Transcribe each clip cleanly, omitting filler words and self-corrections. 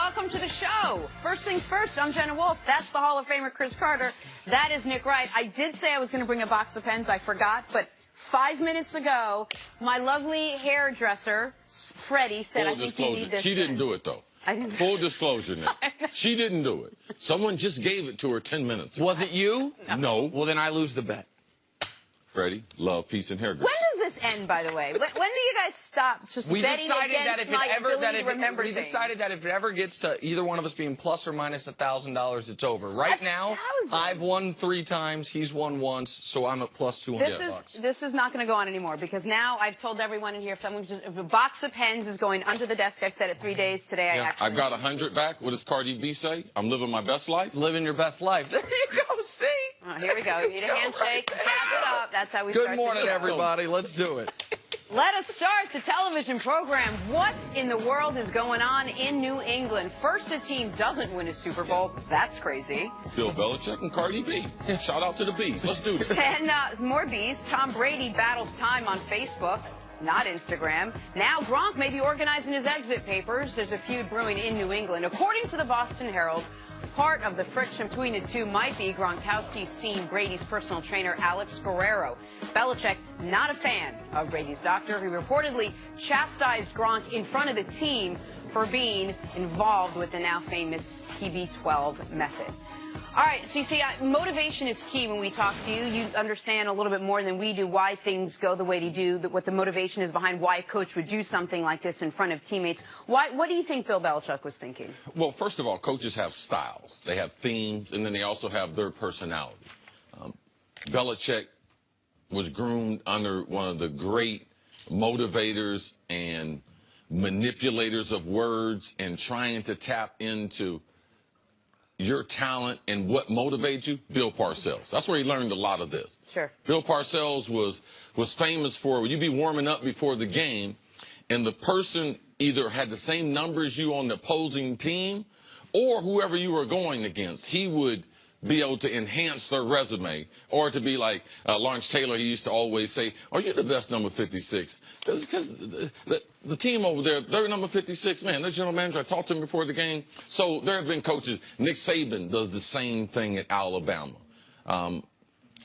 welcome to the show. First things first, I'm Jenna Wolf. That's the Hall of Famer Cris Carter. That is Nick Wright. I did say I was going to bring a box of pens. I forgot, but 5 minutes ago, my lovely hairdresser, Freddie, said, I think you need this. She didn't do it, though. I didn't. Full disclosure, Nick. She didn't do it. Someone just gave it to her 10 minutes ago. Was it you? No. Well, then I lose the bet. Freddie, love, peace, and hair grease. When does this end, by the way? When do you guys stop just betting against my ability to remember things? We decided that if it ever gets to either one of us being plus or minus $1,000, it's over. Right now, I've won 3 times, he's won once, so I'm at plus 200 bucks. This is not going to go on anymore because now I've told everyone in here if a box of pens is going under the desk. I've said it 3 days today. Yeah, I've got 100 back. What does Cardi B say? I'm living my best life. Living your best life. There you go. See? Oh, here we go. You need a handshake. Cap it up. That's how we start. Good morning, everybody. Let's do it. Let us start the television program. What in the world is going on in New England? First, a team doesn't win a Super Bowl. That's crazy. Bill Belechick and Cardi B. Shout out to the Bees. Let's do this. And more Bees. Tom Brady battles time on Facebook, not Instagram. Now Gronk may be organizing his exit papers. There's a feud brewing in New England. According to the Boston Herald, part of the friction between the two might be Gronkowski's seen Brady's personal trainer, Alex Guerrero. Belichick, not a fan of Brady's doctor. He reportedly chastised Gronk in front of the team for being involved with the now famous TB12 method. All right, CC, motivation is key when we talk to you. You understand a little bit more than we do why things go the way they do, what the motivation is behind why a coach would do something like this in front of teammates. What do you think Bill Belichick was thinking? Well, first of all, coaches have styles. They have themes, and then they also have their personality. Belichick was groomed under one of the great motivators and manipulators of words and trying to tap into your talent and what motivates you, Bill Parcells. That's where he learned a lot of this. Sure. Bill Parcells was famous for, you'd be warming up before the game, and the person either had the same number as you on the opposing team or whoever you were going against. He would be able to enhance their resume, or to be like Lawrence Taylor, he used to always say, "Oh, you're the best number 56." Because the team over there, they're number 56, man. Their general manager, I talked to him before the game. So there have been coaches. Nick Saban does the same thing at Alabama.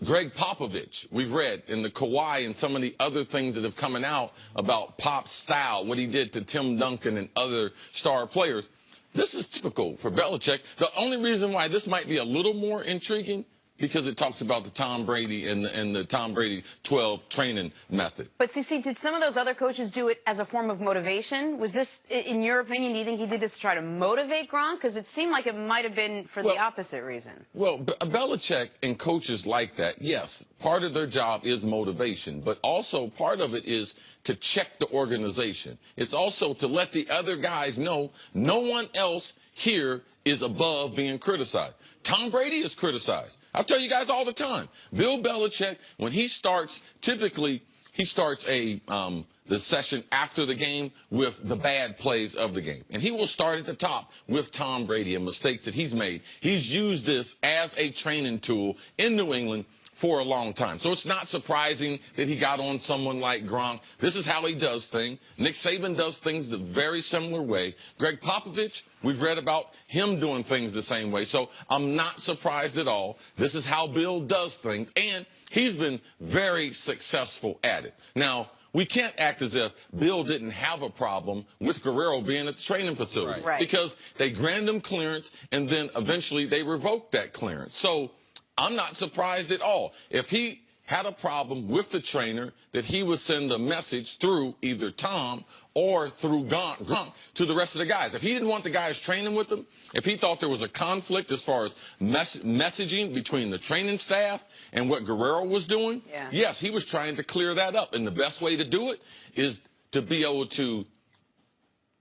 Greg Popovich, we've read in the Kawhi and some of the other things that have coming out about Pop's style, what he did to Tim Duncan and other star players. This is typical for Belichick. The only reason why this might be a little more intriguing because it talks about the Tom Brady and the Tom Brady 12 training method. But CC, did some of those other coaches do it as a form of motivation? Was this, in your opinion, do you think he did this to try to motivate Gronk? Because it seemed like it might have been for the opposite reason. Well, Belichick and coaches like that, yes, part of their job is motivation, but also part of it is to check the organization. It's also to let the other guys know no one else here is above being criticized. Tom Brady is criticized. I tell you guys all the time, Bill Belichick, when he starts, typically he starts the session after the game with the bad plays of the game. And he will start at the top with Tom Brady and mistakes that he's made. He's used this as a training tool in New England for a long time. So it's not surprising that he got on someone like Gronk. This is how he does things. Nick Saban does things the very similar way. Greg Popovich, we've read about him doing things the same way. So I'm not surprised at all. This is how Bill does things, and he's been very successful at it. Now, we can't act as if Bill didn't have a problem with Guerrero being at the training facility. Right. Because they granted him clearance, and then eventually they revoked that clearance. So I'm not surprised at all. If he had a problem with the trainer, that he would send a message through either Tom or through Gronk to the rest of the guys. If he didn't want the guys training with him, if he thought there was a conflict as far as messaging between the training staff and what Guerrero was doing, yes, he was trying to clear that up. And the best way to do it is to be able to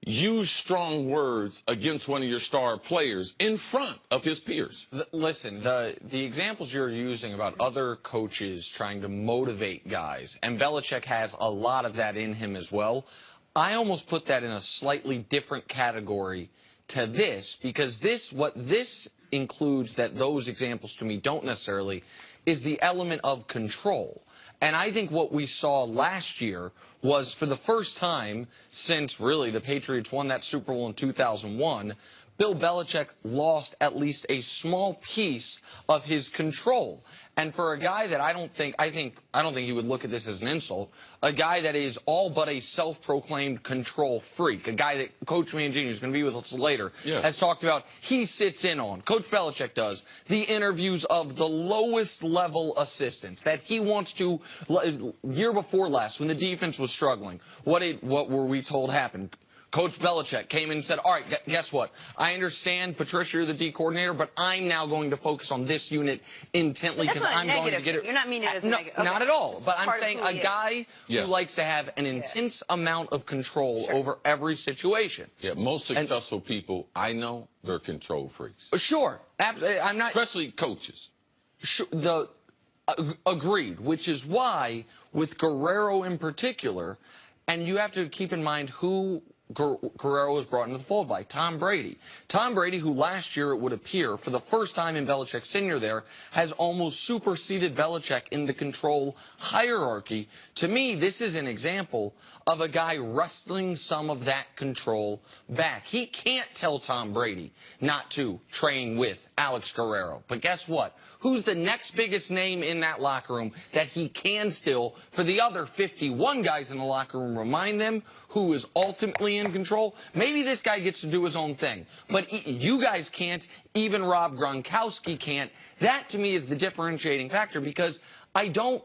use strong words against one of your star players in front of his peers. Listen, the examples you're using about other coaches trying to motivate guys, and Belichick has a lot of that in him as well, I almost put that in a slightly different category to this, because what this includes that those examples to me don't necessarily is the element of control. And I think what we saw last year was, for the first time since really the Patriots won that Super Bowl in 2001, Bill Belichick lost at least a small piece of his control. And for a guy that I don't think he would look at this as an insult, a guy that is all but a self-proclaimed control freak, a guy that Coach Mangini, who's going to be with us later, has talked about, he sits in on, Coach Belichick does, the interviews of the lowest level assistants that he wants to, year before last, when the defense was struggling, what were we told happened? Coach Belichick came in and said, all right, guess what? I understand, Patricia, you're the D coordinator, but I'm now going to focus on this unit intently because I'm going to get it. You're not meaning it as negative. Okay. Not at all. But I'm saying a guy who likes to have an intense amount of control over every situation. Yeah, most successful people I know, they're control freaks. Sure. I'm not. Especially coaches. Agreed, which is why, with Guerrero in particular, and you have to keep in mind who Guerrero was brought into the fold by, Tom Brady. Tom Brady, who last year, it would appear, for the first time in Belichick's tenure there, has almost superseded Belichick in the control hierarchy. To me, this is an example of a guy wrestling some of that control back. He can't tell Tom Brady not to train with Alex Guerrero. But guess what? Who's the next biggest name in that locker room that he can still, for the other 51 guys in the locker room, remind them who is ultimately in control? Maybe this guy gets to do his own thing, but you guys can't. Even Rob Gronkowski can't. That, to me, is the differentiating factor, because I don't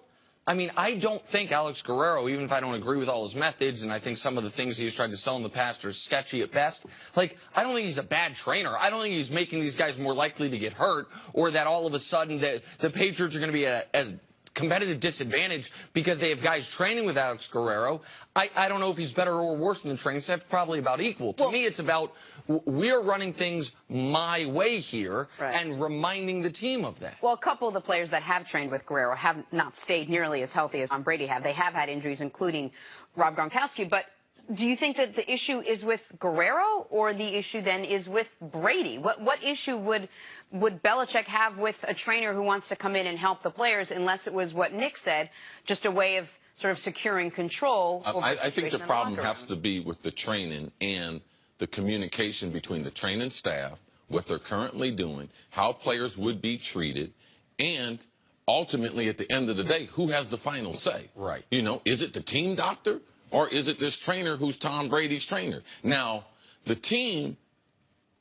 think Alex Guerrero, even if I don't agree with all his methods, and I think some of the things he's tried to sell in the past are sketchy at best, like, I don't think he's a bad trainer. I don't think he's making these guys more likely to get hurt, or that all of a sudden the Patriots are going to be at a competitive disadvantage because they have guys training with Alex Guerrero. I don't know if he's better or worse than the training staff. Probably about equal. To me, it's about we're running things my way here and reminding the team of that. Well, a couple of the players that have trained with Guerrero have not stayed nearly as healthy as Tom Brady have. They have had injuries, including Rob Gronkowski. But do you think that the issue is with Guerrero, or the issue then is with Brady? What issue would Belichick have with a trainer who wants to come in and help the players, unless it was what Nick said, just a way of sort of securing control over the situation? I think the problem has to be with the training and the communication between the training staff, what they're currently doing, how players would be treated, and ultimately, at the end of the day, who has the final say? Right. You know, is it the team doctor, or is it this trainer who's Tom Brady's trainer? Now, the team,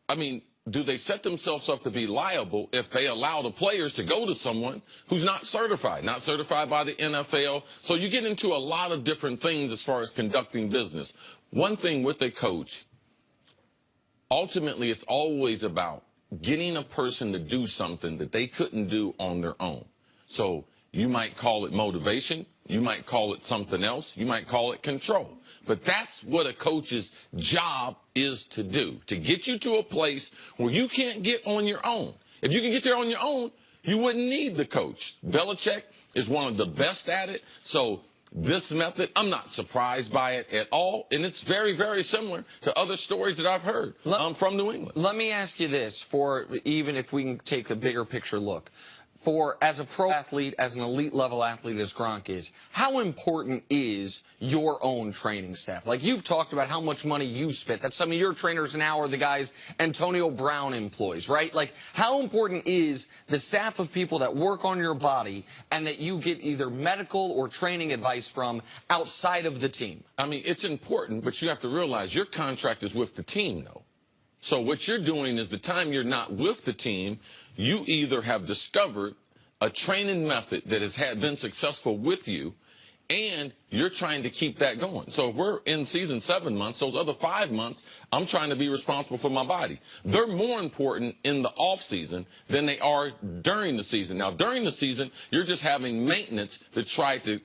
I mean, do they set themselves up to be liable if they allow the players to go to someone who's not certified by the NFL? So you get into a lot of different things as far as conducting business. One thing with a coach, ultimately, it's always about getting a person to do something that they couldn't do on their own. So you might call it motivation. You might call it something else. You might call it control. But that's what a coach's job is to do, to get you to a place where you can't get on your own. If you can get there on your own, you wouldn't need the coach. Belichick is one of the best at it. So this method, I'm not surprised by it at all. And it's very, very similar to other stories that I've heard from New England. Let me ask you this, for even if we can take a bigger picture look. As a pro athlete, as an elite level athlete as Gronk is, how important is your own training staff? Like, you've talked about how much money you spent. That's some of your trainers now are the guys Antonio Brown employs, right? Like, how important is the staff of people that work on your body and that you get either medical or training advice from outside of the team? I mean, it's important, but you have to realize your contract is with the team, though. So what you're doing is the time you're not with the team, you either have discovered a training method that has been successful with you, and you're trying to keep that going. So if we're in season 7 months, those other 5 months, I'm trying to be responsible for my body. They're more important in the off season than they are during the season. Now, during the season, you're just having maintenance to try to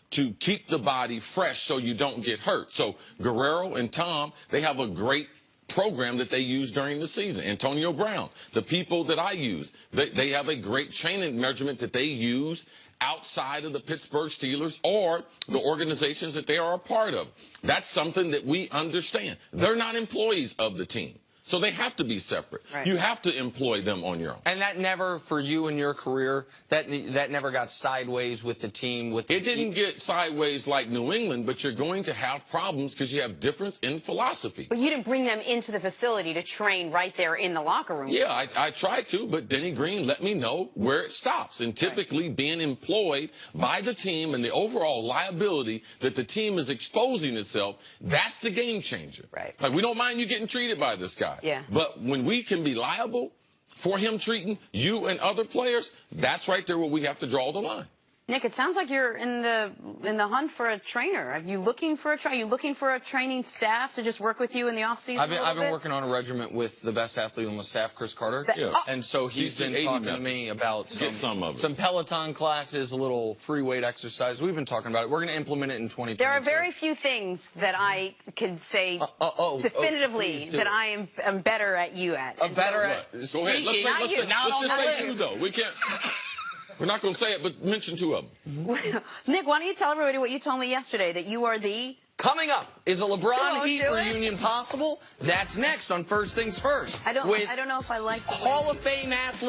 keep the body fresh so you don't get hurt. So Guerrero and Tom, they have a great program that they use during the season. Antonio Brown, the people that I use, they have a great training measurement that they use outside of the Pittsburgh Steelers or the organizations that they are a part of. That's something that we understand. They're not employees of the team. So they have to be separate. Right. You have to employ them on your own. And that never, for you in your career, that never got sideways with the team. It didn't get sideways like New England, but you're going to have problems because you have difference in philosophy. But you didn't bring them into the facility to train right there in the locker room. Yeah, I tried to, but Denny Green let me know where it stops. And typically being employed by the team and the overall liability that the team is exposing itself, that's the game changer. Right. Like, we don't mind you getting treated by this guy. Yeah. But when we can be liable for him treating you and other players, that's right there where we have to draw the line. Nick, it sounds like you're in the hunt for a trainer. Are you looking for a training staff to just work with you in the off season? I've been working on a regiment with the best athlete on the staff, Chris Carter. Yeah. And so he's been talking to me about some Peloton classes, a little free weight exercise. We've been talking about it. We're going to implement it in 2022. There are very few things that I can say definitively that I am better at you at. Go ahead. Let's just say two, though. We can't. We're not going to say it, but mention two of them. Nick, why don't you tell everybody what you told me yesterday, that you are the... Coming up, is a LeBron Heat reunion possible? That's next on First Things First. I don't know if I like the Hall of Fame athlete.